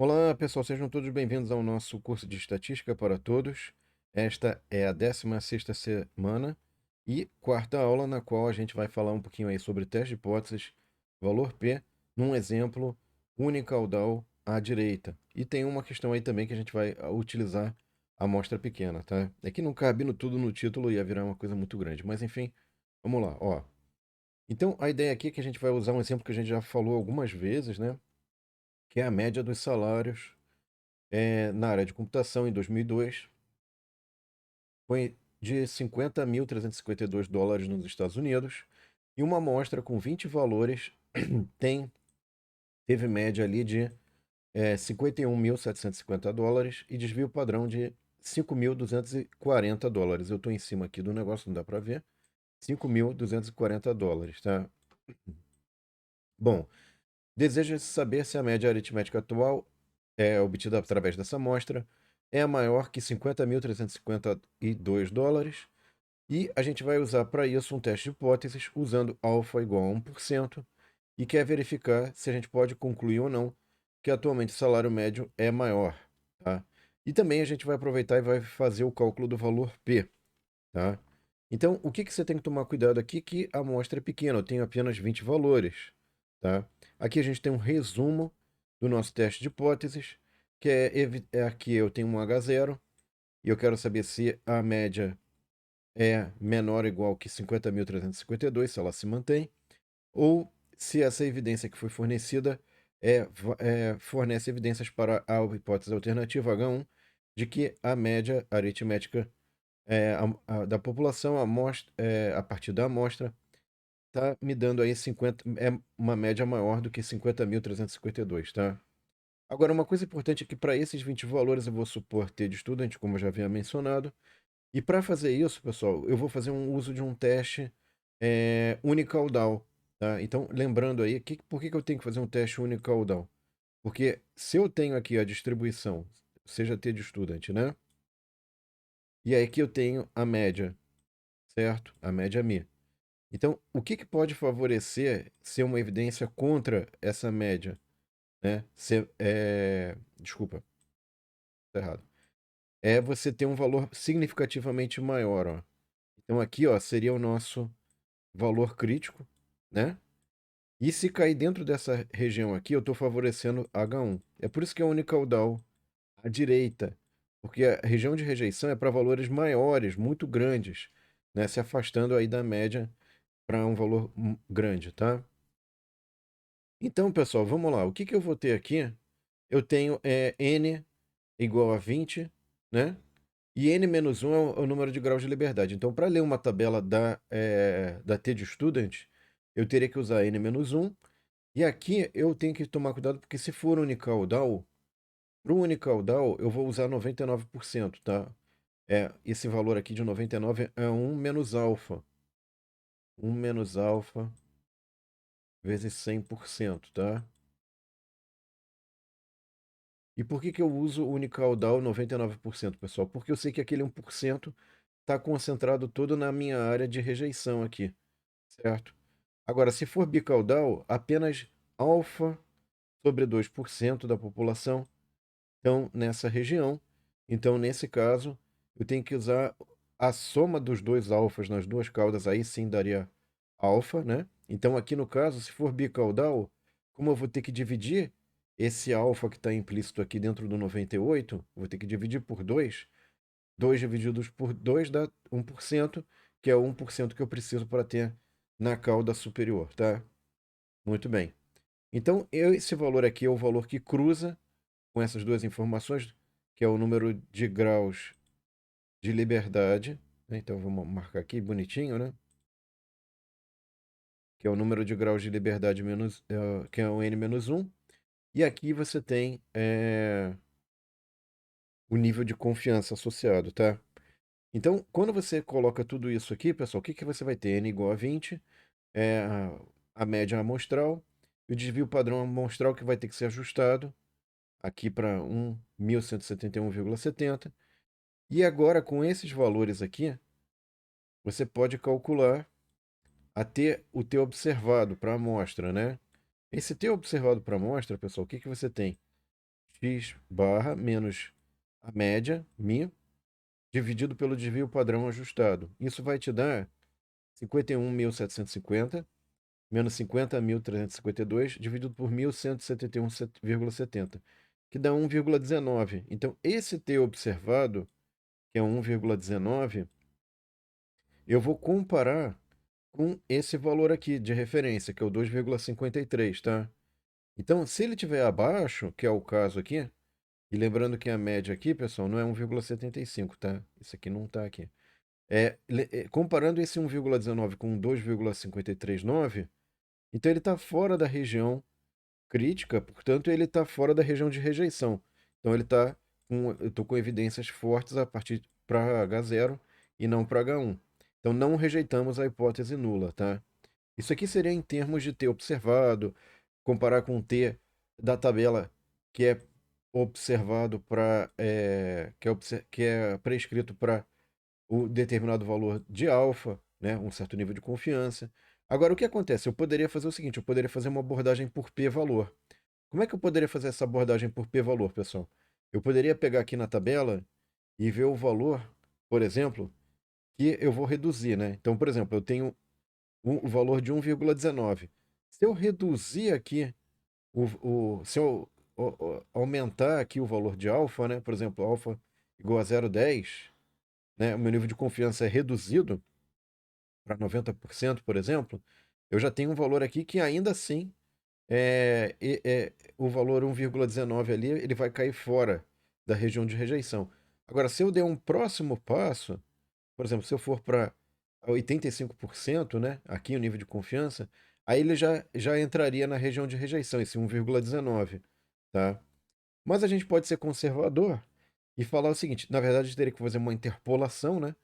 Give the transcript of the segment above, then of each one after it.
Olá, pessoal, sejam todos bem-vindos ao nosso curso de Estatística para Todos. Esta é a 16ª semana e quarta aula, na qual a gente vai falar um pouquinho aí sobre teste de hipóteses, valor P, num exemplo unicaudal à direita. E tem uma questão aí também que a gente vai utilizar a amostra pequena, tá? É que não cabe tudo no título, ia virar uma coisa muito grande, mas enfim, vamos lá, ó. Então, a ideia aqui é que a gente vai usar um exemplo que a gente já falou algumas vezes, né? Que é a média dos salários na área de computação em 2002 foi de 50.352 dólares nos Estados Unidos e uma amostra com 20 valores teve média ali de 51.750 dólares e desvio padrão de 5.240 dólares. Eu estou em cima aqui do negócio, não dá para ver. 5.240 dólares, tá? Bom, deseja saber se a média aritmética atual obtida através dessa amostra é maior que 50.352 dólares. E a gente vai usar para isso um teste de hipóteses usando alfa igual a 1% e quer verificar se a gente pode concluir ou não que atualmente o salário médio é maior, tá? E também a gente vai aproveitar e vai fazer o cálculo do valor P, tá? Então, o que que você tem que tomar cuidado aqui que a amostra é pequena, eu tenho apenas 20 valores, tá? Aqui a gente tem um resumo do nosso teste de hipóteses, que aqui eu tenho um H0 e eu quero saber se a média é menor ou igual que 50.352, se ela se mantém, ou se essa evidência que foi fornecida fornece evidências para a hipótese alternativa H1 de que a média aritmética da população a partir da amostra está me dando aí 50, é uma média maior do que 50.352, tá? Agora, uma coisa importante é que para esses 20 valores eu vou supor T de estudante, como eu já havia mencionado, e para fazer isso, pessoal, eu vou fazer um uso de um teste unicaudal, tá? Então, lembrando aí, por que que eu tenho que fazer um teste unicaudal? Porque se eu tenho aqui a distribuição, seja T de estudante, né? E aí aqui eu tenho a média, certo? A média Mi. Então, o que que pode favorecer ser uma evidência contra essa média, né? Desculpa, tá errado. É você ter um valor significativamente maior, ó. Então aqui, ó, seria o nosso valor crítico, né? E se cair dentro dessa região aqui, eu estou favorecendo H1. É por isso que é unicaudal à direita, porque a região de rejeição é para valores maiores, muito grandes, né? Se afastando aí da média para um valor grande, tá? Então, pessoal, vamos lá. O que que eu vou ter aqui? Eu tenho N igual a 20, né? E N menos 1 é o número de graus de liberdade. Então, para ler uma tabela da T de Student, eu teria que usar N menos 1. E aqui eu tenho que tomar cuidado, porque se for unicaudal, para o unicaudal eu vou usar 99%, tá? Esse valor aqui de 99 é 1 menos alfa. 1 menos alfa vezes 100%, tá? E por que que eu uso o unicaudal 99%, pessoal? Porque eu sei que aquele 1% está concentrado todo na minha área de rejeição aqui, certo? Agora, se for bicaudal, apenas alfa sobre 2% da população estão nessa região. Então, nesse caso, eu tenho que usar a soma dos dois alfas nas duas caudas, aí sim daria alfa, né? Então, aqui no caso, se for bicaudal, como eu vou ter que dividir esse alfa que está implícito aqui dentro do 98, vou ter que dividir por 2. 2 divididos por 2 dá 1%, que é o 1% que eu preciso para ter na cauda superior, tá? Muito bem. Então, esse valor aqui é o valor que cruza com essas duas informações, que é o número de graus de liberdade, né? Então vamos marcar aqui bonitinho, né? Que é o número de graus de liberdade que é o n menos 1. E aqui você tem o nível de confiança associado, tá? Então, quando você coloca tudo isso aqui, pessoal, o que que você vai ter? N igual a 20, é a média amostral, e o desvio padrão amostral que vai ter que ser ajustado aqui para 1.171,70. E agora, com esses valores aqui, você pode calcular o T observado para a amostra, né? Esse T observado para a amostra, pessoal, o que que você tem? x barra menos a média, mi, dividido pelo desvio padrão ajustado. Isso vai te dar 51.750 menos 50.352 dividido por 1.171,70, que dá 1,19. Então, esse T observado, que é 1,19, eu vou comparar com esse valor aqui de referência, que é o 2,53, tá? Então, se ele estiver abaixo, que é o caso aqui, e lembrando que a média aqui, pessoal, não é 1,75, tá? Isso aqui não tá aqui. Comparando esse 1,19 com 2,539, então ele está fora da região crítica, portanto, ele está fora da região de rejeição. Então, eu estou com evidências fortes a partir para H0 e não para H1. Então, não rejeitamos a hipótese nula, tá? Isso aqui seria em termos de T observado, comparar com o T da tabela que é observado para, que é prescrito para o determinado valor de alfa, né, um certo nível de confiança. Agora, o que acontece? Eu poderia fazer o seguinte, eu poderia fazer uma abordagem por p-valor. Como é que eu poderia fazer essa abordagem por p-valor, pessoal? Eu poderia pegar aqui na tabela e ver o valor, por exemplo, que eu vou reduzir, né? Então, por exemplo, eu tenho o valor de 1,19. Se eu reduzir aqui, se eu aumentar aqui o valor de alfa, né? Por exemplo, alfa igual a 0,10, né? O meu nível de confiança é reduzido para 90%, por exemplo, eu já tenho um valor aqui que ainda assim o valor 1,19 ali, ele vai cair fora da região de rejeição. Agora, se eu der um próximo passo, por exemplo, se eu for para 85%, né, aqui o nível de confiança, aí ele já entraria na região de rejeição, esse 1,19, tá? Mas a gente pode ser conservador e falar o seguinte, na verdade, a gente teria que fazer uma interpolação, né,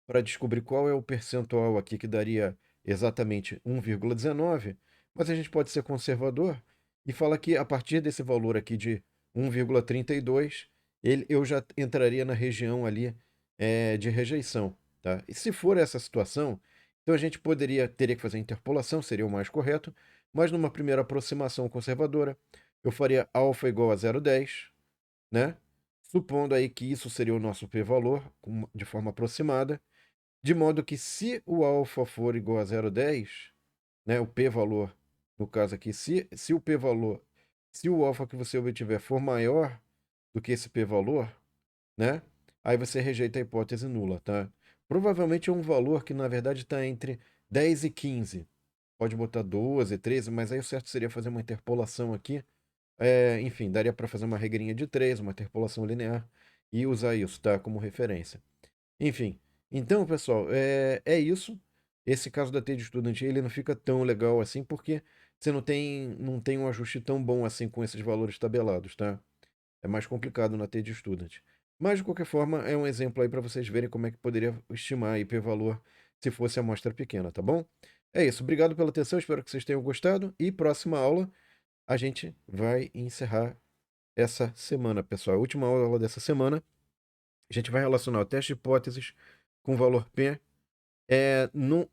para descobrir qual é o percentual aqui que daria exatamente 1,19, mas a gente pode ser conservador e falar que a partir desse valor aqui de 1,32, eu já entraria na região ali de rejeição, tá? E se for essa situação, então a gente teria que fazer a interpolação, seria o mais correto, mas numa primeira aproximação conservadora, eu faria alfa igual a 0,10, né? Supondo aí que isso seria o nosso p-valor, de forma aproximada, de modo que se o alfa for igual a 0,10, né, o p-valor, no caso aqui, se o p-valor, se o alfa que você obtiver for maior do que esse p-valor, né, aí você rejeita a hipótese nula, tá? Provavelmente é um valor que, na verdade, está entre 10 e 15. Pode botar 12, 13, mas aí o certo seria fazer uma interpolação aqui. Enfim, daria para fazer uma regrinha de 3, uma interpolação linear, e usar isso, tá, como referência. Enfim, então, pessoal, é isso. Esse caso da TD Estudante, ele não fica tão legal assim, porque você não tem um ajuste tão bom assim com esses valores tabelados, tá? É mais complicado na TD Student. Mas, de qualquer forma, é um exemplo aí para vocês verem como é que poderia estimar a p-valor se fosse a amostra pequena, tá bom? É isso. Obrigado pela atenção, espero que vocês tenham gostado. E próxima aula, a gente vai encerrar essa semana, pessoal. A última aula dessa semana. A gente vai relacionar o teste de hipóteses com o valor P, é, num-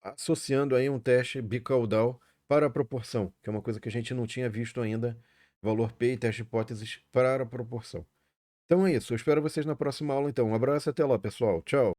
associando aí um teste bicaudal para a proporção, que é uma coisa que a gente não tinha visto ainda, valor P e teste de hipóteses para a proporção. Então é isso, eu espero vocês na próxima aula então. Um abraço e até lá, pessoal. Tchau.